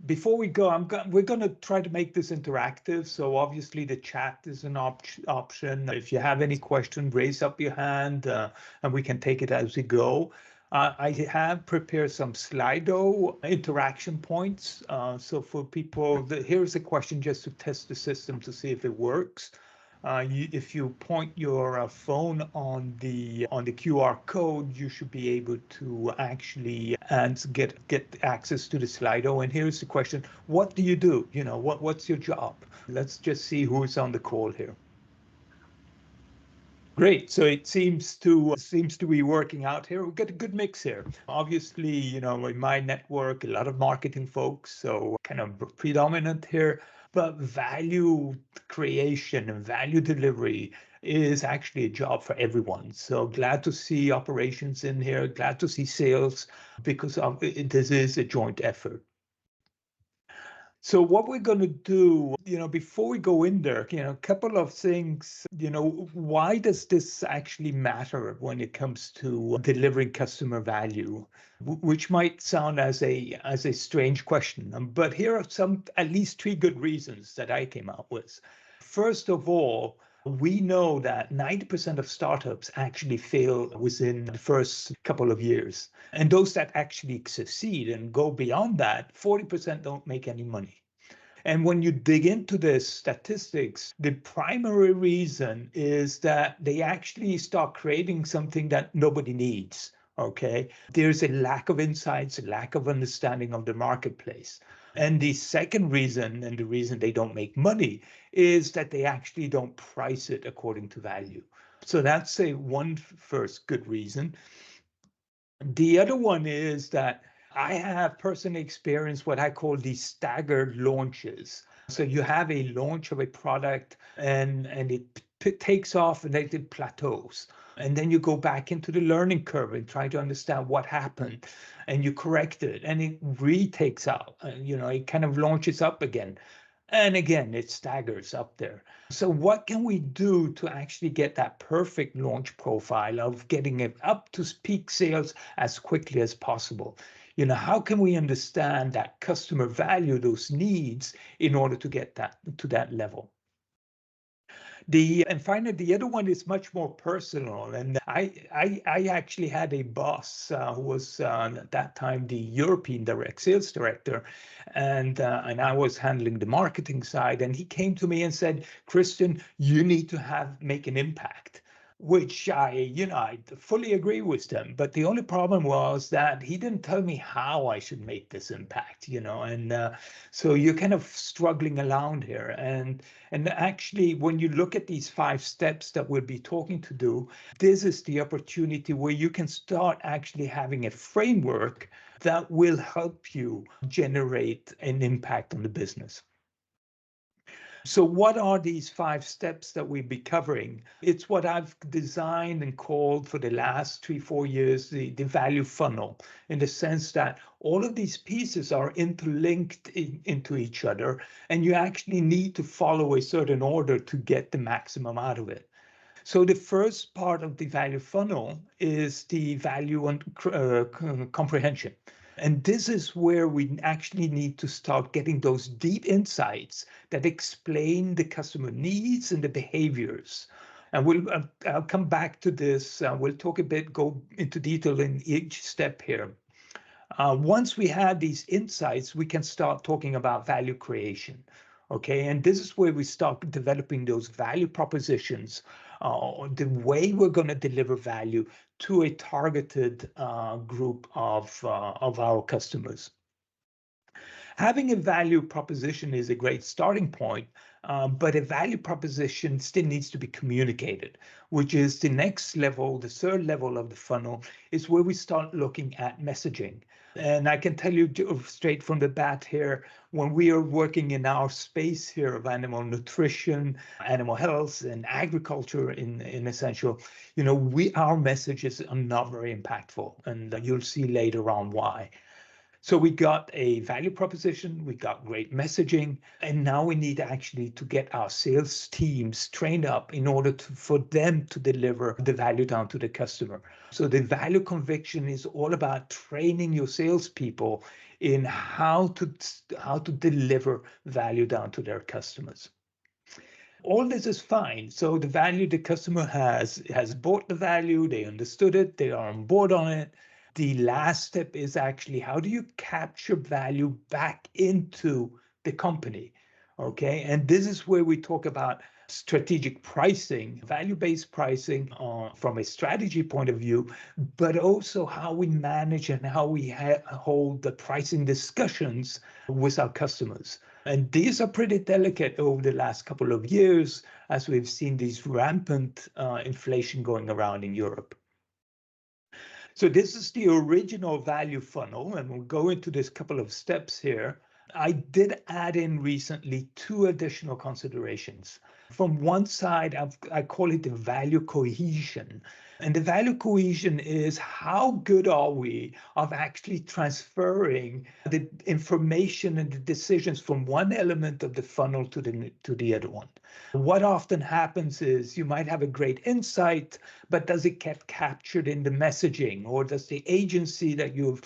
Before we go, we're going to try to make this interactive. So obviously the chat is an option. If you have any question, raise up your hand and we can take it as we go. I have prepared some Slido interaction points. So for people, here's a question just to test the system to see if it works. If you point your phone on the QR code, you should be able to actually get access to the Slido. And here's the question: what do you do? You know, what's your job? Let's just see who's on the call here. Great. So it seems to be working out here. We've got a good mix here. Obviously, you know, in my network, a lot of marketing folks, so kind of predominant here. But value creation and value delivery is actually a job for everyone. So glad to see operations in here. Glad to see sales because this is a joint effort. So what we're going to do, you know, before we go in there, you know, a couple of things, you know, why does this actually matter when it comes to delivering customer value, which might sound as a strange question, but here are at least three good reasons that I came up with. First of all, we know that 90% of startups actually fail within the first couple of years. And those that actually succeed and go beyond that, 40% don't make any money. And when you dig into the statistics, the primary reason is that they actually start creating something that nobody needs. Okay, there's a lack of insights, a lack of understanding of the marketplace. And the second reason, and the reason they don't make money, is that they actually don't price it according to value. So that's one first good reason. The other one is that I have personally experienced what I call these staggered launches. So you have a launch of a product and it takes off and then it plateaus. And then you go back into the learning curve and try to understand what happened and you correct it and it retakes out. You know, it kind of launches up again. And again, it staggers up there. So what can we do to actually get that perfect launch profile of getting it up to peak sales as quickly as possible? You know, how can we understand that customer value those needs in order to get that to that level? And finally, the other one is much more personal. And I actually had a boss who was at that time the European direct sales director, and I was handling the marketing side. And he came to me and said, "Christian, you need to make an impact." Which I fully agree with them. But the only problem was that he didn't tell me how I should make this impact, you know, and so you're kind of struggling around here. And actually, when you look at these 5 steps that we'll be talking to do, this is the opportunity where you can start actually having a framework that will help you generate an impact on the business. So what are these 5 steps that we'll be covering? It's what I've designed and called for the last 3-4 years, the value funnel, in the sense that all of these pieces are interlinked into each other, and you actually need to follow a certain order to get the maximum out of it. So the first part of the value funnel is the value and comprehension. And this is where we actually need to start getting those deep insights that explain the customer needs and the behaviors. And I'll come back to this. We'll talk a bit, go into detail in each step here. Once we have these insights, we can start talking about value creation. Okay, and this is where we start developing those value propositions, the way we're going to deliver value to a targeted group of our customers. Having a value proposition is a great starting point, but a value proposition still needs to be communicated, which is the next level, the third level of the funnel, is where we start looking at messaging. And I can tell you straight from the bat here, when we are working in our space here of animal nutrition, animal health, and agriculture in essential, you know, our messages are not very impactful, and you'll see later on why. So we got a value proposition, we got great messaging, and now we need actually to get our sales teams trained up in order for them to deliver the value down to the customer. So the value conviction is all about training your salespeople in how to deliver value down to their customers. All this is fine. So the value the customer has bought the value, they understood it, they are on board on it. The last step is actually how do you capture value back into the company? Okay, and this is where we talk about strategic pricing, value-based pricing from a strategy point of view, but also how we manage and how we hold the pricing discussions with our customers. And these are pretty delicate over the last couple of years as we've seen these rampant inflation going around in Europe. So this is the original value funnel, and we'll go into this couple of steps here. I did add in recently two additional considerations. From one side, I call it the value cohesion. And the value cohesion is how good are we of actually transferring the information and the decisions from one element of the funnel to the other one. What often happens is you might have a great insight, but does it get captured in the messaging, or does the agency that you've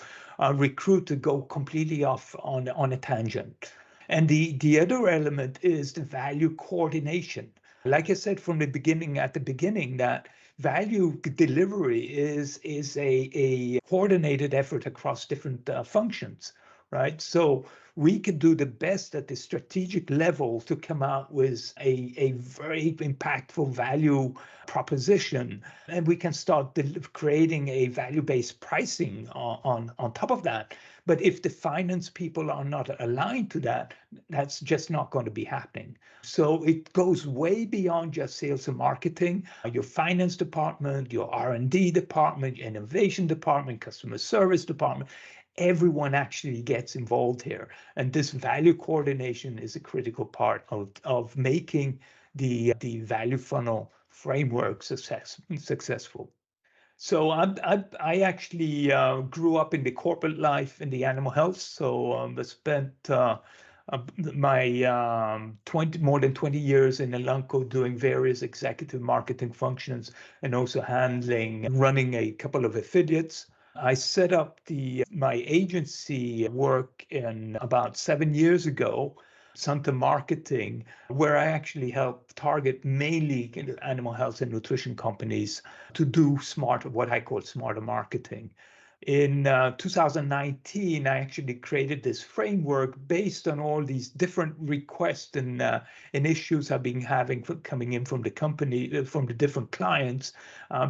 recruited go completely off on a tangent? And the other element is the value coordination. Like I said from the beginning, that value delivery is a coordinated effort across different functions, right? So we can do the best at the strategic level to come out with a very impactful value proposition, and we can start creating a value-based pricing on top of that. But if the finance people are not aligned to that, that's just not going to be happening. So it goes way beyond just sales and marketing. Your finance department, your R&D department, your innovation department, customer service department, everyone actually gets involved here. And this value coordination is a critical part of making the value funnel framework successful. So I actually grew up in the corporate life in the animal health. So I spent my more than 20 years in Elanco doing various executive marketing functions and also running a couple of affiliates. I set up my agency work in about 7 years ago, Santa Marketing, where I actually help target mainly animal health and nutrition companies to do what I call smarter marketing. In 2019, I actually created this framework based on all these different requests and issues I've been having coming in from the company, from the different clients,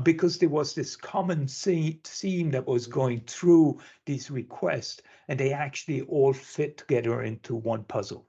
because there was this common theme that was going through these requests, and they actually all fit together into one puzzle.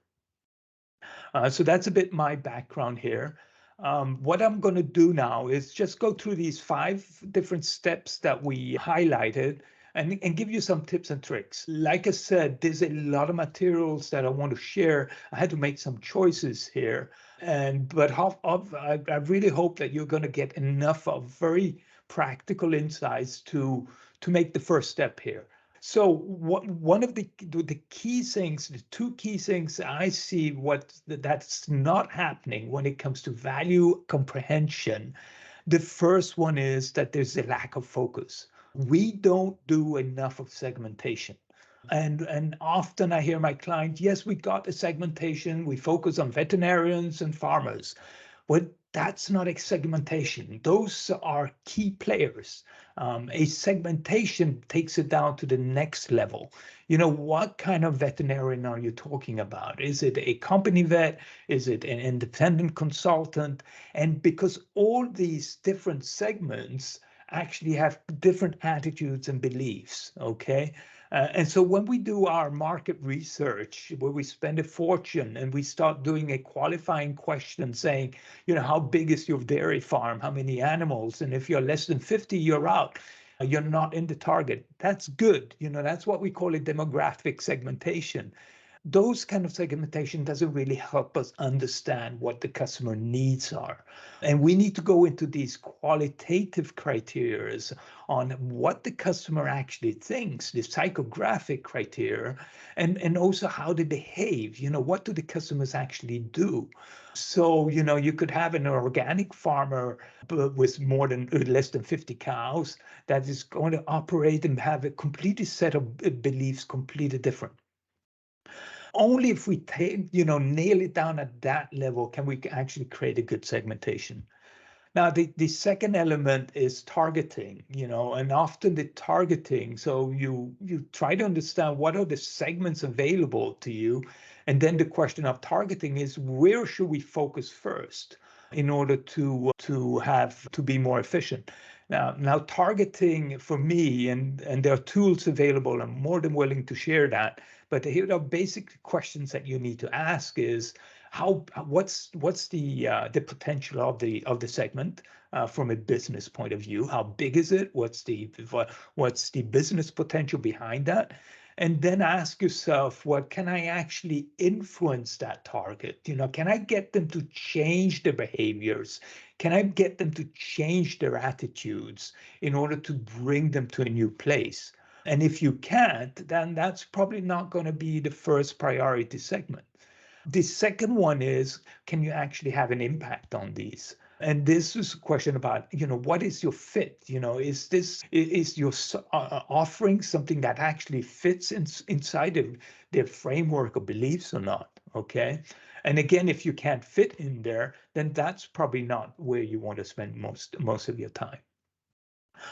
So that's a bit my background here. What I'm going to do now is just go through these 5 different steps that we highlighted and give you some tips and tricks. Like I said, there's a lot of materials that I want to share. I had to make some choices here, but I really hope that you're going to get enough of very practical insights to make the first step here. So one of the key things, the 2 key things I see that's not happening when it comes to value comprehension. The first one is that there's a lack of focus. We don't do enough of segmentation. And often I hear my clients, yes, we got a segmentation. We focus on veterinarians and farmers. But that's not a segmentation. Those are key players. A segmentation takes it down to the next level. What kind of veterinarian are you talking about? Is it a company vet? Is it an independent consultant? And because all these different segments actually have different attitudes and beliefs, okay? And so when we do our market research, where we spend a fortune and we start doing a qualifying question saying, how big is your dairy farm? How many animals? And if you're less than 50, you're out. You're not in the target. That's good. That's what we call a demographic segmentation. those kind of segmentation doesn't really help us understand what the customer needs are. And we need to go into these qualitative criteria on what the customer actually thinks, the psychographic criteria, and also how they behave. What do the customers actually do? So, you could have an organic farmer with less than 50 cows that is going to operate and have a completely set of beliefs completely different. Only if we nail it down at that level can we actually create a good segmentation. Now, the second element is targeting, and often the targeting. So you try to understand what are the segments available to you. And then the question of targeting is, where should we focus first in order to be more efficient? Now targeting for me, and there are tools available. I'm more than willing to share that. But here are basic questions that you need to ask is, what's the potential of the segment from a business point of view? How big is it? What's the business potential behind that? And then ask yourself, what can I actually influence that target? Can I get them to change their behaviors? Can I get them to change their attitudes in order to bring them to a new place? And if you can't, then that's probably not going to be the first priority segment. The second one is, can you actually have an impact on these? And this is a question about, what is your fit? Is your offering something that actually fits inside of their framework of beliefs or not? Okay. And again, if you can't fit in there, then that's probably not where you want to spend most of your time.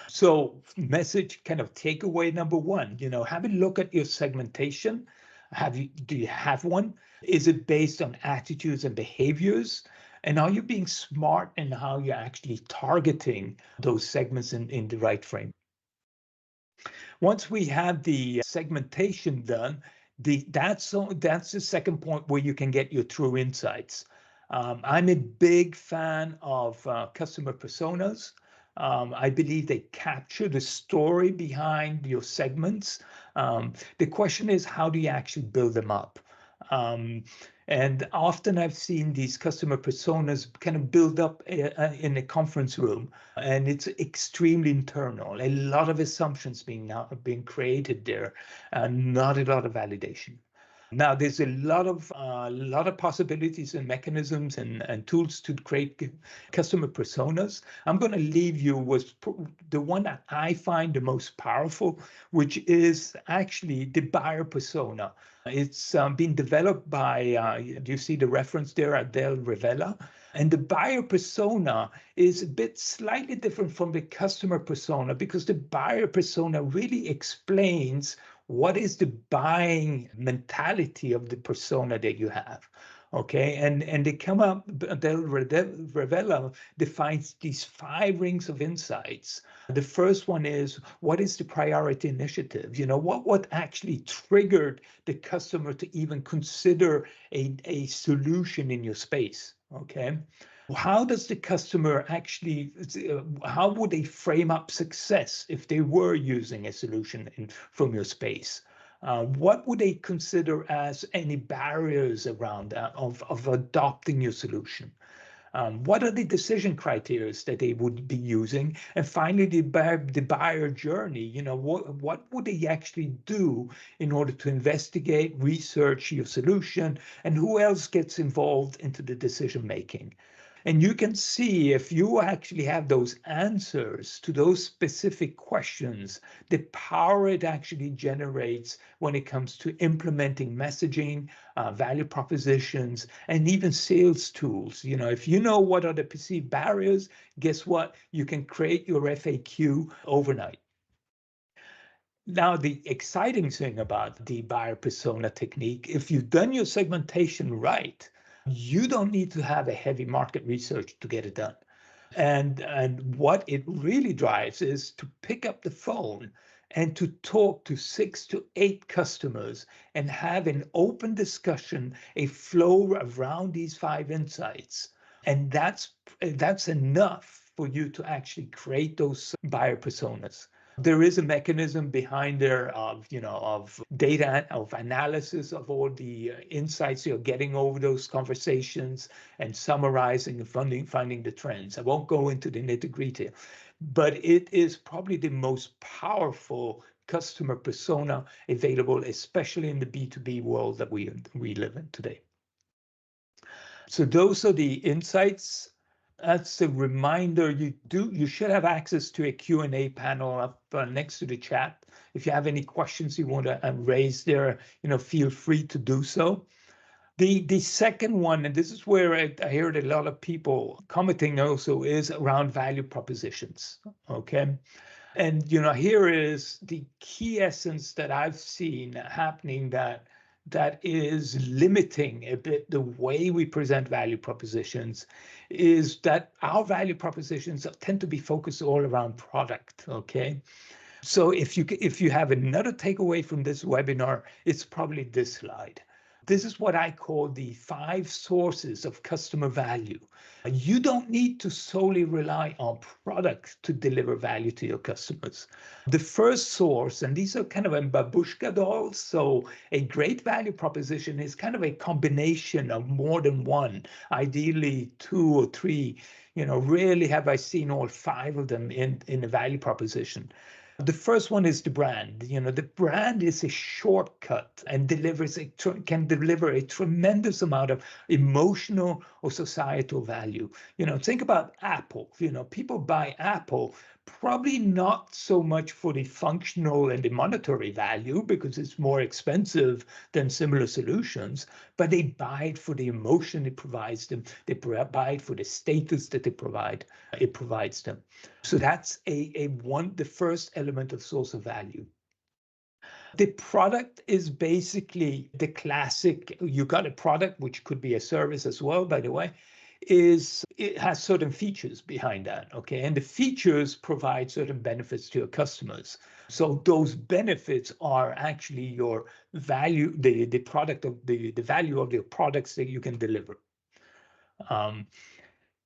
So message kind of takeaway number one, have a look at your segmentation. Do you have one? Is it based on attitudes and behaviors? And are you being smart in how you're actually targeting those segments in the right frame? Once we have the segmentation done, that's the second point where you can get your true insights. I'm a big fan of customer personas. I believe they capture the story behind your segments. The question is, how do you actually build them up? And often I've seen these customer personas kind of build up in a conference room, and it's extremely internal. A lot of assumptions being created there, and not a lot of validation. Now, there's a lot of possibilities and mechanisms and tools to create customer personas. I'm going to leave you with the one that I find the most powerful, which is actually the buyer persona. It's been developed by, do you see the reference there, Adele Rivella? And the buyer persona is a bit slightly different from the customer persona, because the buyer persona really explains what is the buying mentality of the persona that you have. Okay, and they come up, Rivella defines these 5 rings of insights. The first one is, what is the priority initiative? What actually triggered the customer to even consider a solution in your space? Okay. How does the customer actually, how would they frame up success if they were using a solution from your space? What would they consider as any barriers around that of adopting your solution? What are the decision criteria that they would be using? And finally, the buyer journey. What would they actually do in order to investigate, research your solution, and who else gets involved into the decision making? And you can see, if you actually have those answers to those specific questions, the power it actually generates when it comes to implementing messaging, value propositions, and even sales tools. If you know what are the perceived barriers, guess what? You can create your FAQ overnight. Now, the exciting thing about the buyer persona technique, if you've done your segmentation right, you don't need to have a heavy market research to get it done. And what it really drives is to pick up the phone and to talk to 6 to 8 customers and have an open discussion, a flow around these 5 insights. And that's enough for you to actually create those buyer personas. There is a mechanism behind there of, of data, of analysis of all the insights you're getting over those conversations and summarizing and finding the trends. I won't go into the nitty-gritty, but it is probably the most powerful customer persona available, especially in the B2B world that we live in today. So those are the insights. That's a reminder. You should have access to a Q&A panel up next to the chat. If you have any questions you want to raise there, feel free to do so. The second one, and this is where I heard a lot of people commenting also, is around value propositions. Okay. And here is the key essence that I've seen happening that is limiting a bit the way we present value propositions, is that our value propositions tend to be focused all around product. Okay. So if you have another takeaway from this webinar, it's probably this slide. This is what I call the 5 sources of customer value. You don't need to solely rely on product to deliver value to your customers. The first source, and these are kind of a babushka dolls, so a great value proposition is kind of a combination of more than one, ideally 2 or 3. Rarely have I seen all 5 of them in a value proposition. The first one is the brand. The brand is a shortcut and can deliver a tremendous amount of emotional or societal value. Think about Apple. People buy Apple probably not so much for the functional and the monetary value because it's more expensive than similar solutions, but they buy it for the emotion it provides them. They buy it for the status that it provides them. So that's the first element of source of value. The product is basically the classic. You got a product, which could be a service as well, by the way, it has certain features behind that, okay? And the features provide certain benefits to your customers. So those benefits are actually your value, the product of the value of your products that you can deliver.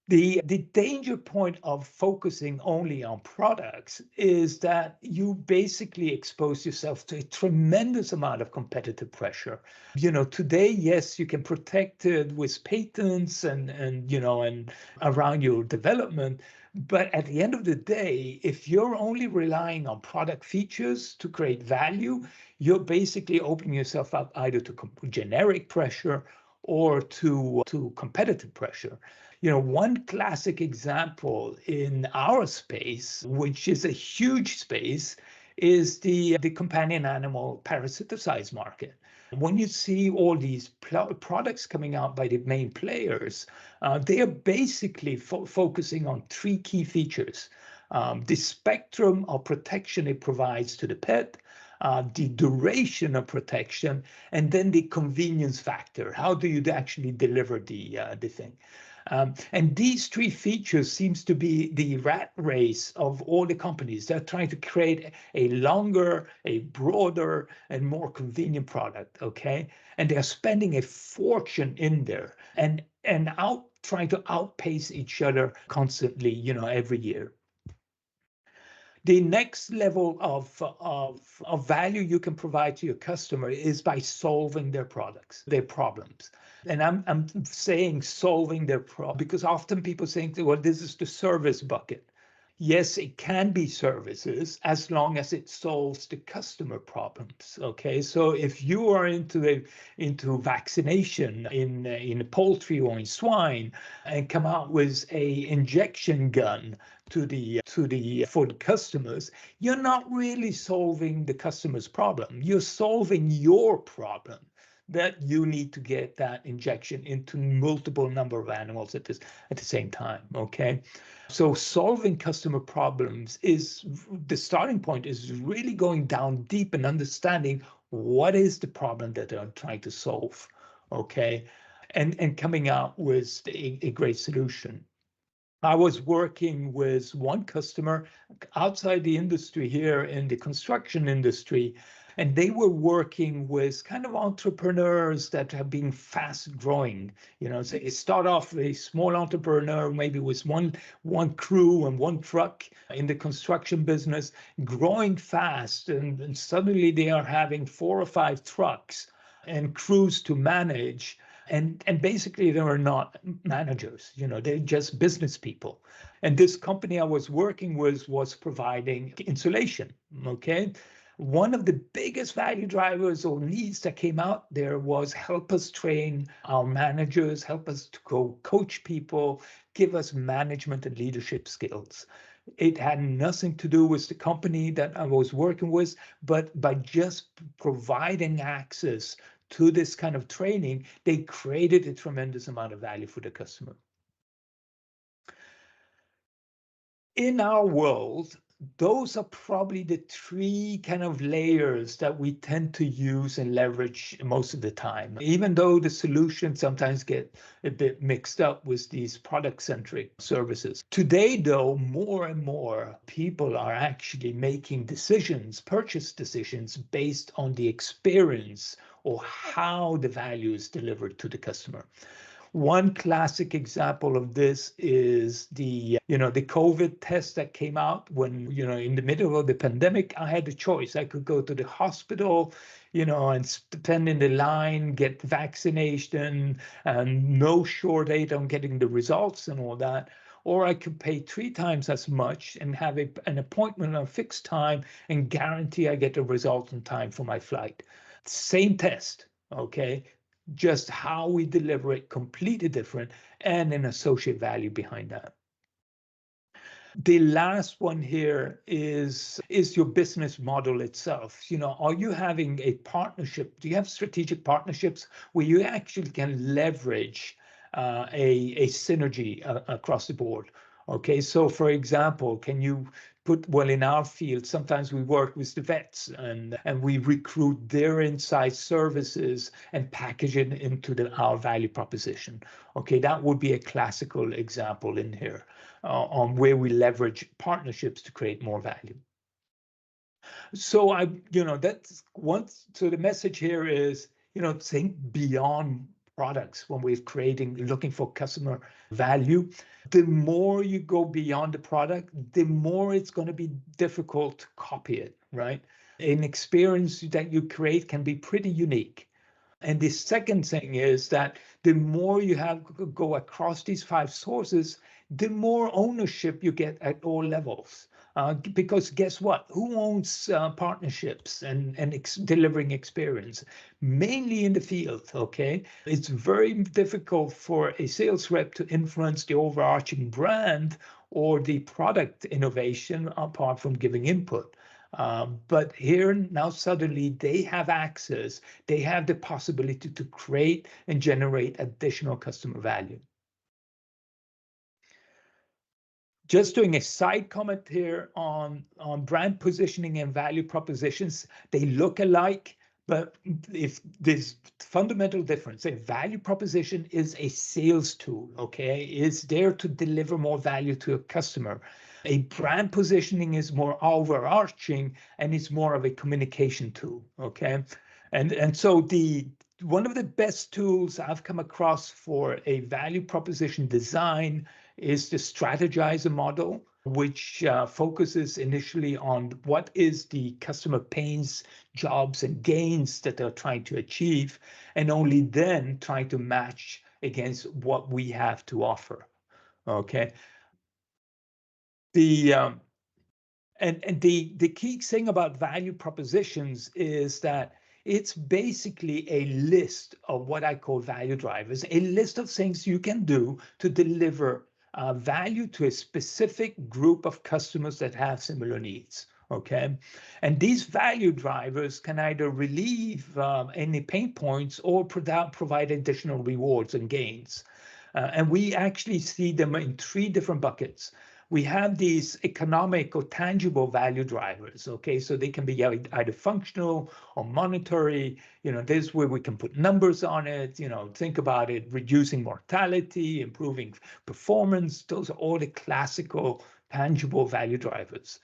The danger point of focusing only on products is that you basically expose yourself to a tremendous amount of competitive pressure. Today, yes, you can protect it with patents and around your development. But at the end of the day, if you're only relying on product features to create value, you're basically opening yourself up either to generic pressure or to competitive pressure. One classic example in our space, which is a huge space, is the companion animal parasiticides market. When you see all these products coming out by the main players, they are basically focusing on 3 key features. The spectrum of protection it provides to the pet, the duration of protection, and then the convenience factor. How do you actually deliver the thing? And these 3 features seems to be the rat race of all the companies. They're trying to create a longer, a broader, and more convenient product, okay? And they're spending a fortune in there and trying to outpace each other constantly, every year. The next level of value you can provide to your customer is by solving their problems. And I'm saying solving their problem because often people think, well, this is the service bucket. Yes, it can be services as long as it solves the customer problems. Okay, so if you are into vaccination in poultry or in swine and come out with a injection gun for the customers, you're not really solving the customer's problem. You're solving your problem, that you need to get that injection into multiple number of animals at the same time. Okay, so solving customer problems is the starting point, is really going down deep and understanding what is the problem that they're trying to solve. Okay, and coming out with a great solution. I was working with one customer outside the industry here in the construction industry, And they were working with kind of entrepreneurs that have been fast growing. So you start off a small entrepreneur, maybe with one crew and one truck in the construction business, growing fast, and suddenly they are having 4 or 5 trucks and crews to manage. And basically they were not managers, they're just business people. And this company I was working with was providing insulation. Okay. One of the biggest value drivers or needs that came out there was help us train our managers, help us to go coach people, give us management and leadership skills. It had nothing to do with the company that I was working with, but by just providing access to this kind of training, they created a tremendous amount of value for the customer. In our world, those are probably the 3 kind of layers that we tend to use and leverage most of the time, even though the solutions sometimes get a bit mixed up with these product-centric services. Today, though, more and more people are actually making decisions, purchase decisions, based on the experience or how the value is delivered to the customer. One classic example of this is the COVID test that came out when, in the middle of the pandemic, I had a choice. I could go to the hospital, and stand in the line, get vaccination, and no sure date on getting the results and all that. Or I could pay 3 times as much and have an appointment on a fixed time and guarantee I get the result in time for my flight. Same test, okay? Just how we deliver it completely different, and an associate value behind that. The last one here is your business model itself. Are you having a partnership? Do you have strategic partnerships where you actually can leverage a synergy across the board? Okay, so for example, can you well, in our field, sometimes we work with the vets and we recruit their inside services and package it into our value proposition. Okay, that would be a classical example in here on where we leverage partnerships to create more value. So that's once. So the message here is, think beyond products when we're looking for customer value. The more you go beyond the product, the more it's going to be difficult to copy it, right? An experience that you create can be pretty unique. And the second thing is that the more you go across these 5 sources, the more ownership you get at all levels. Because guess what? Who owns partnerships and delivering experience? Mainly in the field, okay? It's very difficult for a sales rep to influence the overarching brand or the product innovation apart from giving input. But here now suddenly they have access, they have the possibility to create and generate additional customer value. Just doing a side comment here on brand positioning and value propositions, they look alike, but if there's fundamental difference, a value proposition is a sales tool, okay? It's there to deliver more value to a customer. A brand positioning is more overarching and it's more of a communication tool, okay? And so one of the best tools I've come across for a value proposition design is the strategizer model, which focuses initially on what is the customer pains, jobs, and gains that they're trying to achieve, and only then trying to match against what we have to offer. Okay. The key thing about value propositions is that it's basically a list of what I call value drivers, a list of things you can do to deliver value to a specific group of customers that have similar needs. Okay, and these value drivers can either relieve any pain points or provide additional rewards and gains. And we actually see them in 3 different buckets. We have these economic or tangible value drivers, okay? So they can be either functional or monetary. This is where we can put numbers on it, think about it, reducing mortality, improving performance. Those are all the classical tangible value drivers.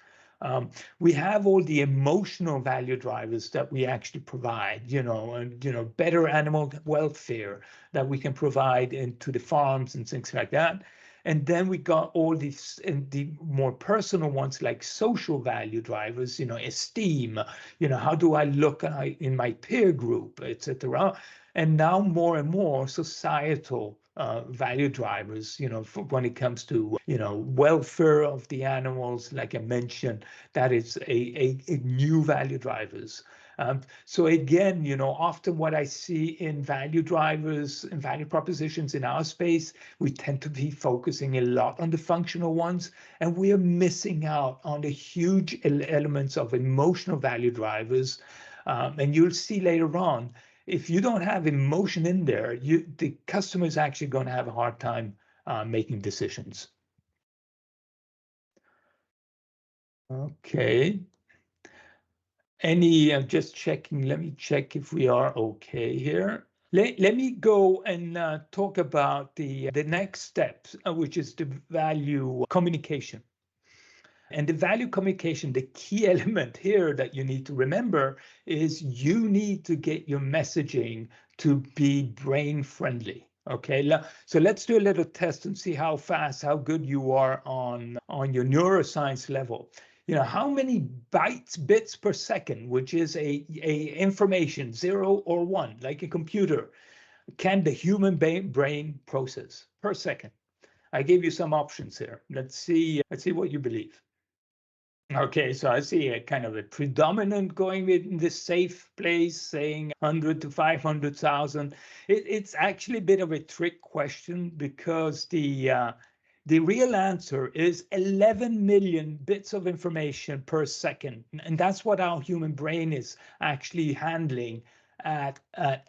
We have all the emotional value drivers that we actually provide, and better animal welfare that we can provide into the farms and things like that. And then we got all these and the more personal ones like social value drivers, esteem, how do I look in my peer group, etc. And now more and more societal value drivers, when it comes to, welfare of the animals, like I mentioned, that is a new value drivers. So again, often what I see in value drivers and value propositions in our space, we tend to be focusing a lot on the functional ones, and we are missing out on the huge elements of emotional value drivers. And you'll see later on, if you don't have emotion in there, the customer is actually going to have a hard time making decisions. Okay. Just checking, let me check if we are okay here. Let me go and talk about the next steps, which is the value communication. And the value communication, the key element here that you need to remember is you need to get your messaging to be brain friendly. Okay, so let's do a little test and see how fast, how good you are on your neuroscience level. How many bits per second, which is a information 0 or 1, like a computer, can the human brain process per second? I gave you some options here. Let's see what you believe. Okay, so I see a kind of a predominant going in the safe place, saying 100 to 500,000. It's actually a bit of a trick question because the real answer is 11 million bits of information per second, and that's what our human brain is actually handling at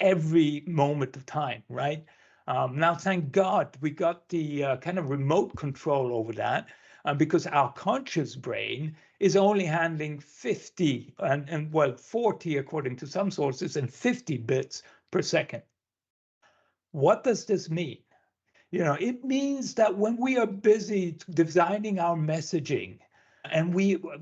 every moment of time, right? Now, thank God we got the kind of remote control over that. Because our conscious brain is only handling 50 and 40 according to some sources and 50 bits per second. What does this mean? It means that when we are busy designing our messaging and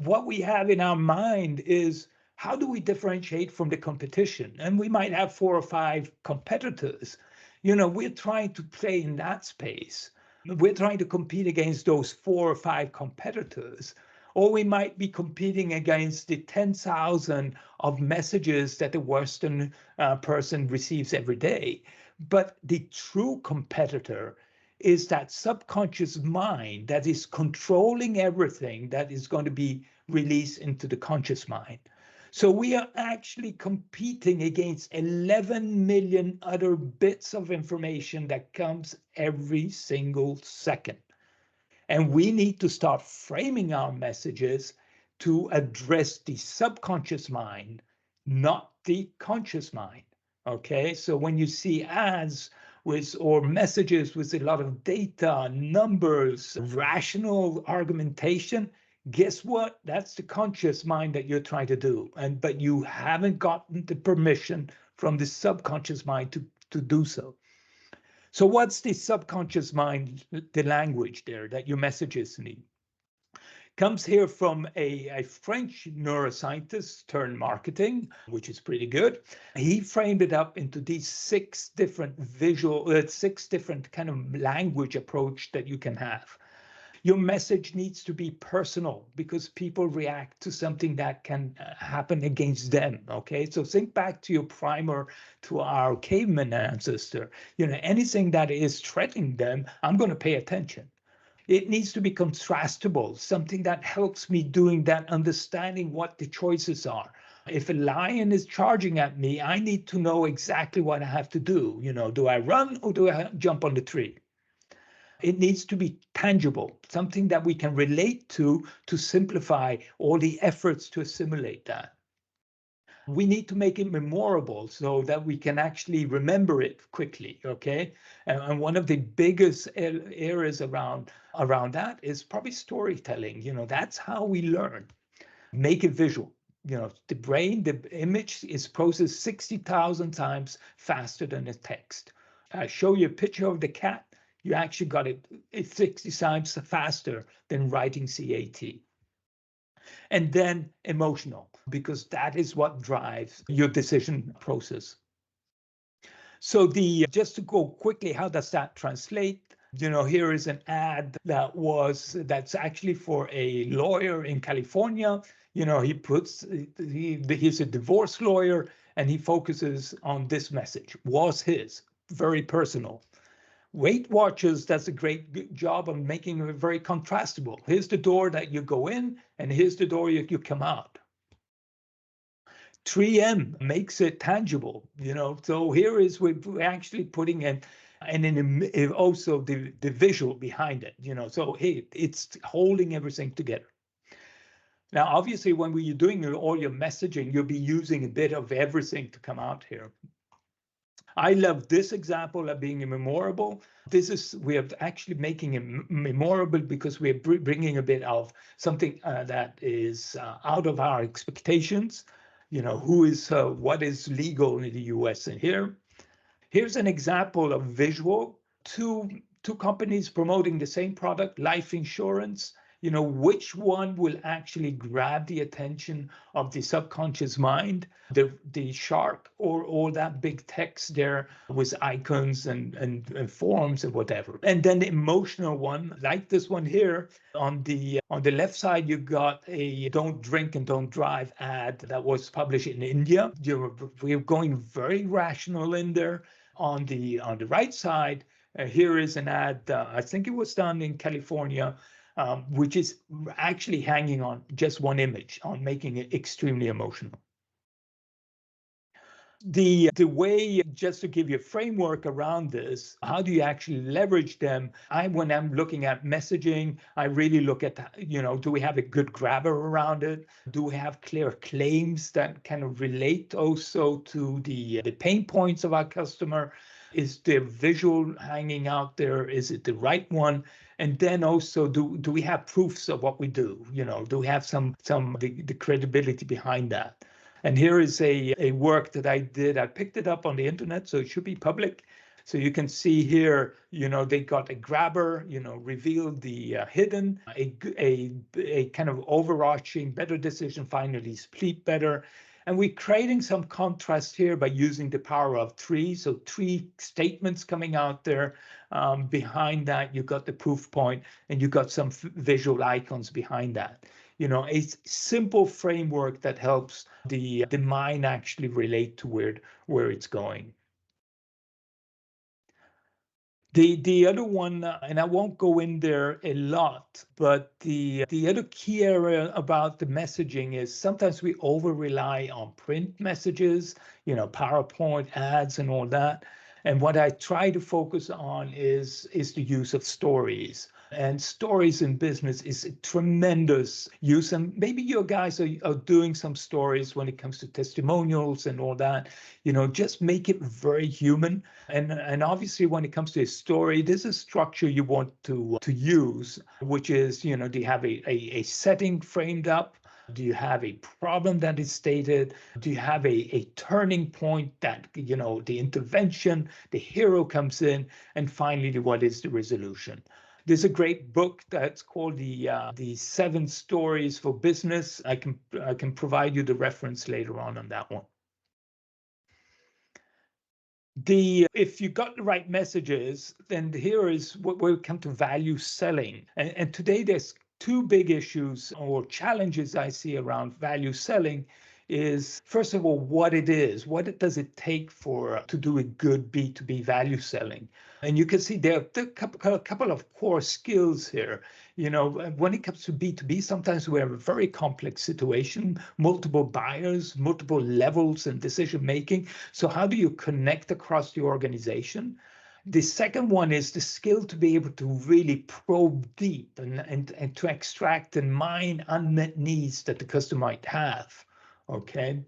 what we have in our mind is how do we differentiate from the competition? And we might have 4 or 5 competitors. We're trying to play in that space. We're trying to compete against those 4 or 5 competitors, or we might be competing against the 10,000 of messages that the Western person receives every day. But the true competitor is that subconscious mind that is controlling everything that is going to be released into the conscious mind. So we are actually competing against 11 million other bits of information that comes every single second. And we need to start framing our messages to address the subconscious mind, not the conscious mind. Okay, so when you see ads or messages with a lot of data, numbers, rational argumentation, guess what? That's the conscious mind that you're trying to do. But you haven't gotten the permission from the subconscious mind to do so. So what's the subconscious mind, the language there that your messages need? Comes here from a French neuroscientist turned marketing, which is pretty good. He framed it up into these 6 different 6 different kind of language approach that you can have. Your message needs to be personal because people react to something that can happen against them. Okay, so think back to your primer, to our caveman ancestor. Anything that is threatening them, I'm going to pay attention. It needs to be contrastable, something that helps me doing that, understanding what the choices are. If a lion is charging at me, I need to know exactly what I have to do. Do I run or do I jump on the tree? It needs to be tangible, something that we can relate to simplify all the efforts to assimilate that. We need to make it memorable so that we can actually remember it quickly, okay? And one of the biggest areas around that is probably storytelling. That's how we learn. Make it visual. The brain, the image is processed 60,000 times faster than a text. Show you a picture of the cat, you actually got it 60 times faster than writing CAT. And then emotional, because that is what drives your decision process. So just to go quickly, how does that translate? Here is an ad that's actually for a lawyer in California. He's a divorce lawyer, and he focuses on this message. Was his very personal. Weight Watchers does a great job of making it very contrastable. Here's the door that you go in, and here's the door you come out. 3M makes it tangible, So here is we're actually putting in, and then also the visual behind it, So hey, it's holding everything together. Now, obviously, when you're doing all your messaging, you'll be using a bit of everything to come out here. I love this example of being memorable. We are actually making it memorable because we're bringing a bit of something that is out of our expectations. What is legal in the US. And here's an example of visual. Two companies promoting the same product, life insurance. Which one will actually grab the attention of the subconscious mind, the shark or all that big text there with icons and forms and whatever. And then the emotional one, like this one here, on the left side, you got a don't drink and don't drive ad that was published in India. We're going very rational in there. On the right side, here is an ad, I think it was done in California, which is actually hanging on just one image, on making it extremely emotional. The way, just to give you a framework around this, how do you actually leverage them? When I'm looking at messaging, I really look at, do we have a good grabber around it? Do we have clear claims that kind of relate also to the pain points of our customer? Is the visual hanging out there? Is it the right one? And then also, do we have proofs of what we do? Do we have the credibility behind that? And here is a work that I did. I picked it up on the internet, so it should be public. So you can see here, they got a grabber, revealed the hidden, a kind of overarching better decision, finally sleep better. And we're creating some contrast here by using the power of three. So 3 statements coming out there. Behind that, you got the proof point, and you got some visual icons behind that. A simple framework that helps the mind actually relate to where it's going. The other one, and I won't go in there a lot, but the other key area about the messaging is sometimes we over rely on print messages, PowerPoint ads and all that. And what I try to focus on is the use of stories. And stories in business is a tremendous use. And maybe you guys are doing some stories when it comes to testimonials and all that. Just make it very human. And obviously, when it comes to a story, there's a structure you want to use, which is, do you have a setting framed up? Do you have a problem that is stated? Do you have a turning point that, the intervention, the hero comes in, and finally, what is the resolution? There's a great book that's called the 7 Stories for Business. I can provide you the reference later on that one. If you got the right messages, then here is what we come to value selling. And today there's 2 big issues or challenges I see around value selling. Is first of all, what it is. What does it take to do a good B2B value selling? And you can see there are a couple of core skills here. When it comes to B2B, sometimes we have a very complex situation, multiple buyers, multiple levels and decision making. So how do you connect across the organization? The second one is the skill to be able to really probe deep and to extract and mine unmet needs that the customer might have. Okay.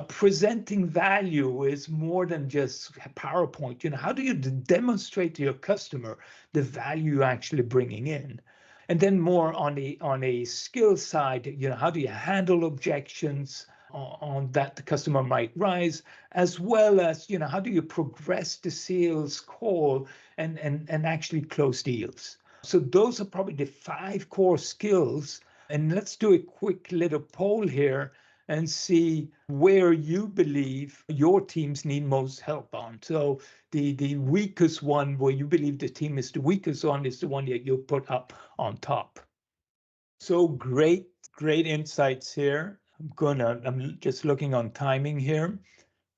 Presenting value is more than just PowerPoint. How do you demonstrate to your customer the value you're actually bringing in? And then more on a skill side, how do you handle objections on that the customer might rise, as well as, how do you progress the sales call and actually close deals? So those are probably the 5 core skills. And let's do a quick little poll here and see where you believe your teams need most help on. So the weakest one, where you believe the team is the weakest one, is the one that you put up on top. So great insights here. I'm just looking on timing here.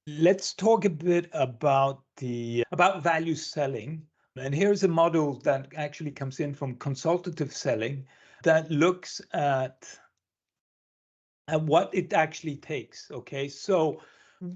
Let's talk a bit about value selling. And here's a model that actually comes in from consultative selling that looks at what it actually takes. Okay, so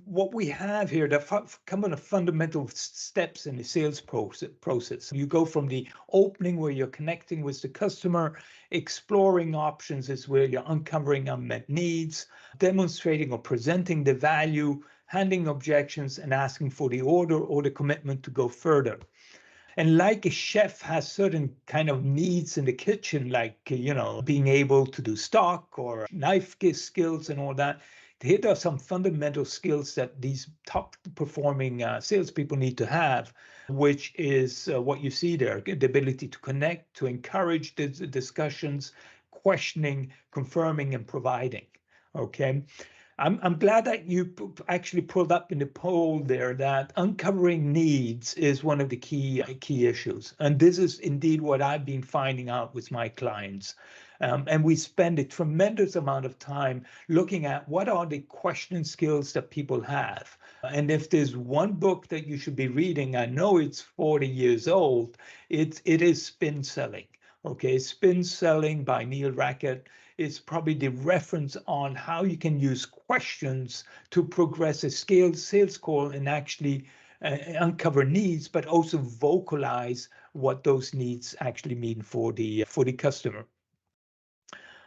what we have here, the common fundamental steps in the sales process. You go from the opening, where you're connecting with the customer. Exploring options is where you're uncovering unmet needs. Demonstrating or presenting the value. Handling objections, and asking for the order or the commitment to go further. And like a chef has certain kind of needs in the kitchen, like, being able to do stock or knife skills and all that, here are some fundamental skills that these top performing salespeople need to have, which is what you see there: the ability to connect, to encourage the discussions, questioning, confirming, and providing. Okay. I'm glad that you actually pulled up in the poll there that uncovering needs is one of the key issues, and this is indeed what I've been finding out with my clients. And we spend a tremendous amount of time looking at what are the question skills that people have. And if there's one book that you should be reading, I know it's 40 years old, it is Spin Selling. Okay, Spin Selling by Neil Rackett is probably the reference on how you can use questions to progress a scaled sales call and actually uncover needs, but also vocalize what those needs actually mean for the customer.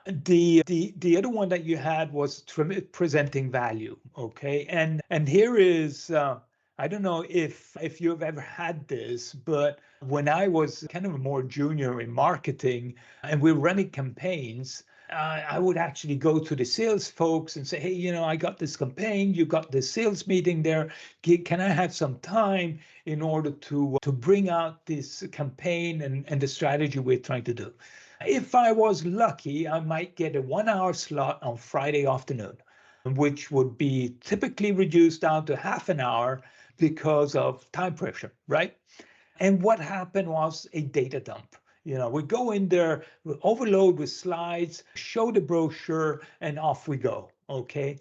The other one that you had was presenting value. Okay, and here is I don't know if you've ever had this, but when I was kind of more junior in marketing and we're running campaigns, I would actually go to the sales folks and say, hey, I got this campaign, you got this sales meeting there. Can I have some time in order to bring out this campaign and the strategy we're trying to do? If I was lucky, I might get a 1 hour slot on Friday afternoon, which would be typically reduced down to half an hour because of time pressure, right? And what happened was a data dump. We go in there, we overload with slides, show the brochure, and off we go. Okay.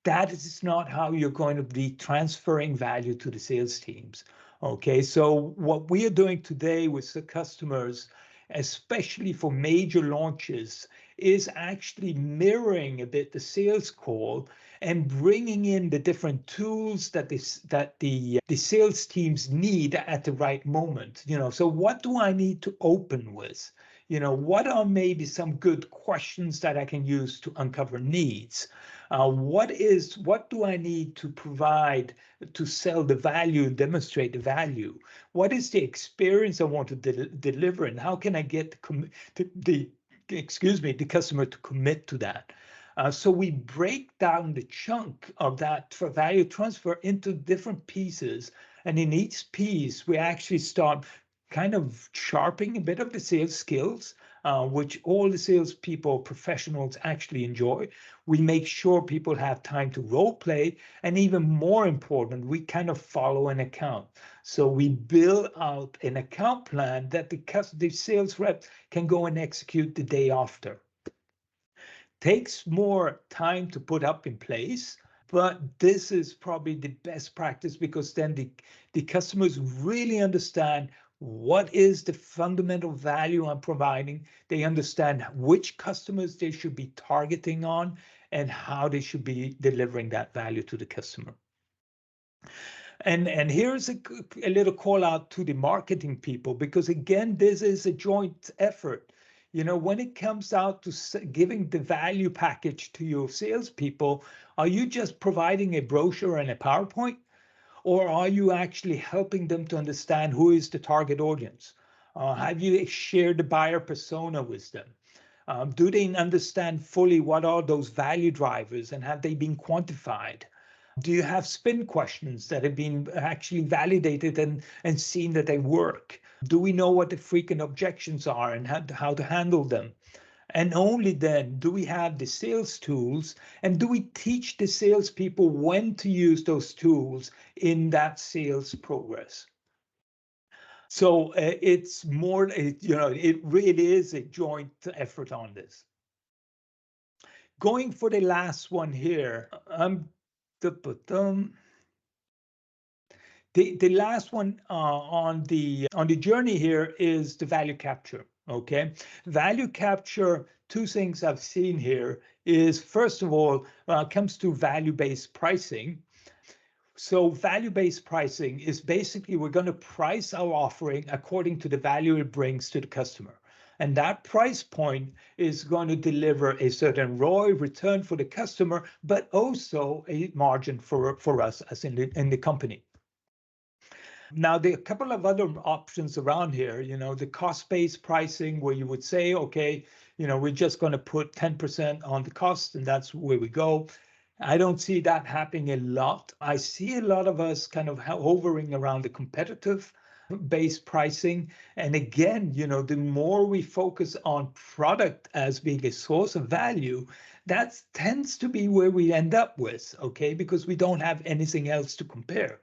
That is not how you're going to be transferring value to the sales teams. Okay. So what we are doing today with the customers, especially for major launches, is actually mirroring a bit the sales call and bringing in the different tools that the sales teams need at the right moment. So what do I need to open with? What are maybe some good questions that I can use to uncover needs? What do I need to provide to sell the value and demonstrate the value? What is the experience I want to deliver, and how can I get the customer to commit to that? So we break down the chunk of that for value transfer into different pieces, and in each piece we actually start kind of sharpening a bit of the sales skills, which all the salespeople, professionals actually enjoy. We make sure people have time to role play, and even more important, we kind of follow an account. So we build out an account plan that the sales rep can go and execute the day after. Takes more time to put up in place, but this is probably the best practice, because then the customers really understand what is the fundamental value I'm providing. They understand which customers they should be targeting on and how they should be delivering that value to the customer. And here's a little call out to the marketing people, because again, this is a joint effort. When it comes out to giving the value package to your salespeople, are you just providing a brochure and a PowerPoint? Or are you actually helping them to understand who is the target audience? Have you shared the buyer persona with them? Do they understand fully what are those value drivers, and have they been quantified? Do you have spin questions that have been actually validated and seen that they work? Do we know what the frequent objections are and how to handle them? And only then do we have the sales tools, and do we teach the salespeople when to use those tools in that sales progress. So it's more, it really is a joint effort on this. Going for the last one here, the last one on the journey here is the value capture. Okay, value capture. Two things I've seen here is, first of all, comes to value-based pricing. So value-based pricing is basically we're going to price our offering according to the value it brings to the customer. And that price point is going to deliver a certain ROI return for the customer, but also a margin for us as in the company. Now, there are a couple of other options around here, the cost-based pricing, where you would say, okay, we're just going to put 10% on the cost, and that's where we go. I don't see that happening a lot. I see a lot of us kind of hovering around the competitive based pricing. And again, the more we focus on product as being a source of value, that tends to be where we end up with, okay, because we don't have anything else to compare.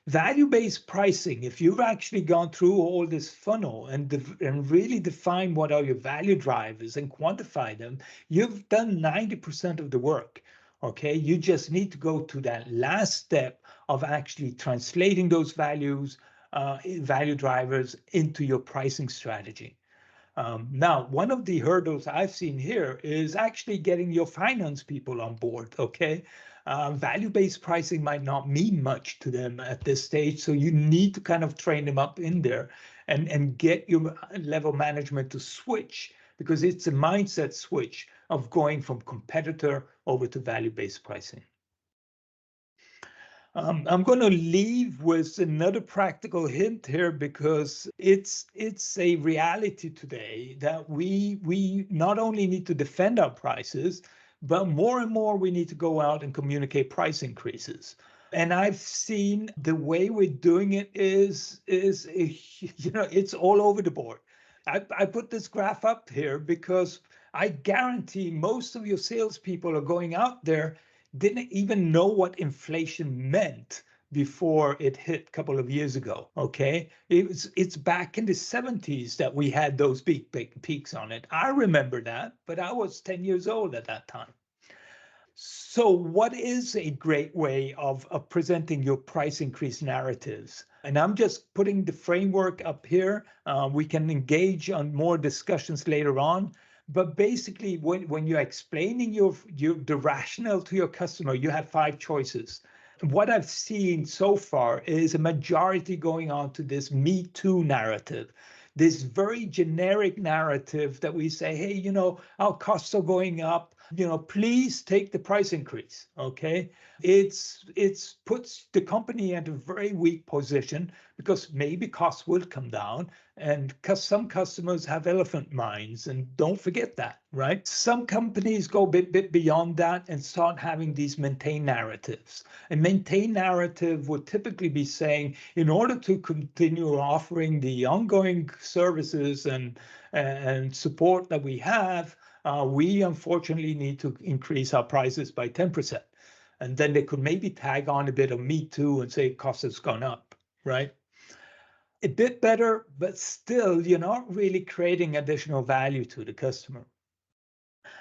Value-based pricing, if you've actually gone through all this funnel and really define what are your value drivers and quantify them, you've done 90% of the work. Okay, you just need to go to that last step of actually translating those value drivers into your pricing strategy. Now, one of the hurdles I've seen here is actually getting your finance people on board, okay? Value-based pricing might not mean much to them at this stage, so you need to kind of train them up in there and get your level management to switch, because it's a mindset switch of going from competitor over to value-based pricing. I'm going to leave with another practical hint here, because it's a reality today that we not only need to defend our prices, but more and more we need to go out and communicate price increases. And I've seen the way we're doing it is it's all over the board. I put this graph up here because I guarantee most of your salespeople are going out there didn't even know what inflation meant before it hit a couple of years ago. Okay, it's back in the 70s that we had those big peaks on it. I remember that, but I was 10 years old at that time. So what is a great way of presenting your price increase narratives? And I'm just putting the framework up here. We can engage on more discussions later on. But basically, when you're explaining the rationale to your customer, you have 5 choices. What I've seen so far is a majority going on to this Me Too narrative, this very generic narrative that we say, hey, our costs are going up, please take the price increase. Okay, it's puts the company in a very weak position, because maybe costs will come down, and because some customers have elephant minds, and don't forget that, right? Some companies go a bit beyond that and start having these maintain narratives. A maintain narrative would typically be saying, in order to continue offering the ongoing services and support that we have, we unfortunately need to increase our prices by 10%. And then they could maybe tag on a bit of Me Too and say cost has gone up, right? A bit better, but still, you're not really creating additional value to the customer.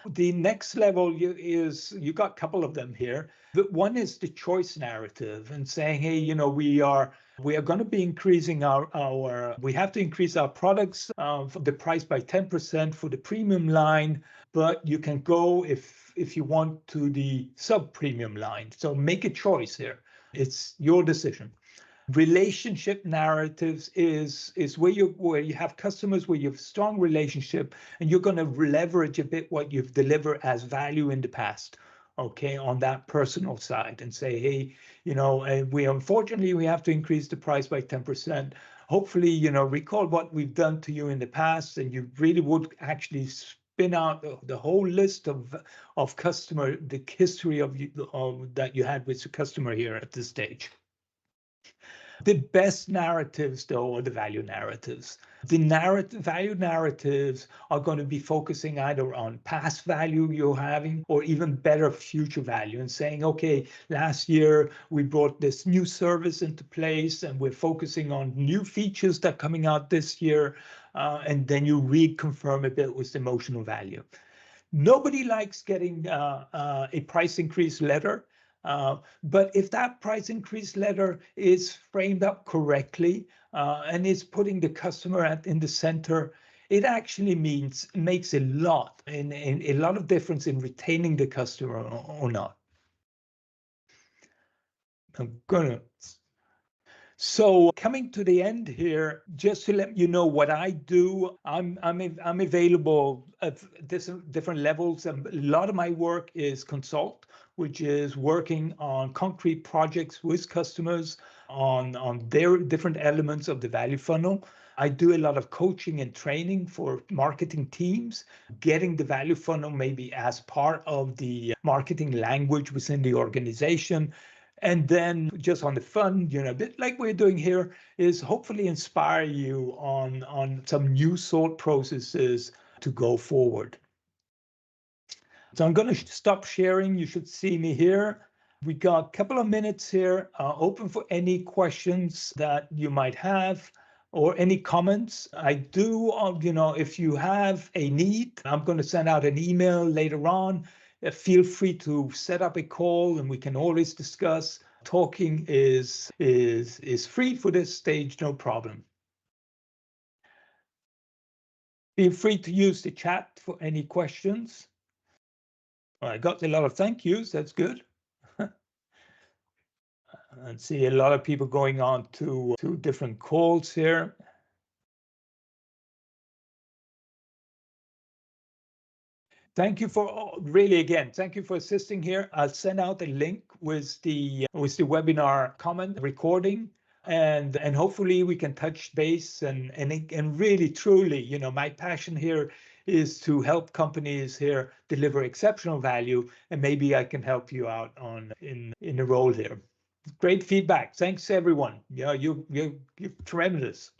The next level you got a couple of them here. But one is the choice narrative and saying, hey, we are going to be increasing we have to increase our products for the price by 10% for the premium line, but you can go if you want to the sub-premium line. So make a choice here. It's your decision. Relationship narratives is where you have customers where you have strong relationship, and you're going to leverage a bit what you've delivered as value in the past, okay, on that personal side, and say, hey, we unfortunately we have to increase the price by 10%. Hopefully, recall what we've done to you in the past, and you really would actually spin out the whole list of customer, the history of that you had with the customer here at this stage. The best narratives, though, are the value narratives. The value narratives are going to be focusing either on past value you're having or even better future value, and saying, okay, last year we brought this new service into place and we're focusing on new features that are coming out this year. And then you reconfirm a bit with emotional value. Nobody likes getting a price increase letter. But if that price increase letter is framed up correctly and is putting the customer in the center, it actually makes a lot of difference in retaining the customer or not. So coming to the end here, just to let you know what I do, I'm available at different levels. A lot of my work is consult, which is working on concrete projects with customers on their different elements of the value funnel. I do a lot of coaching and training for marketing teams, getting the value funnel maybe as part of the marketing language within the organization. And then just on the fun, a bit like we're doing here, is hopefully inspire you on some new thought processes to go forward. So I'm going to stop sharing. You should see me here. We got a couple of minutes here open for any questions that you might have or any comments. I do, if you have a need, I'm going to send out an email later on. Feel free to set up a call and we can always discuss. Talking is free for this stage, no problem. Feel free to use the chat for any questions. I got a lot of thank yous. That's good. And see a lot of people going on to different calls here. Thank you for really, again, thank you for assisting here. I'll send out a link with the webinar comment recording, and hopefully we can touch base and really truly, my passion here is to help companies here deliver exceptional value, and maybe I can help you out in a role here. Great feedback. Thanks everyone. Yeah, you're tremendous.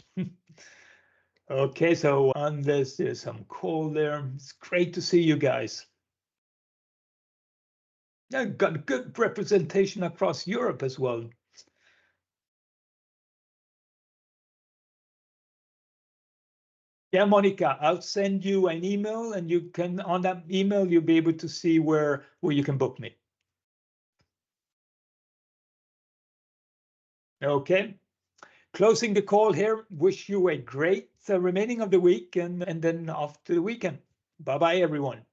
Okay, so unless there's some call there, it's great to see you guys. Yeah, got good representation across Europe as well. Yeah, Monica, I'll send you an email, and you can, on that email, you'll be able to see where you can book me. Okay. Closing the call here. Wish you a great remaining of the week and then off to the weekend. Bye-bye, everyone.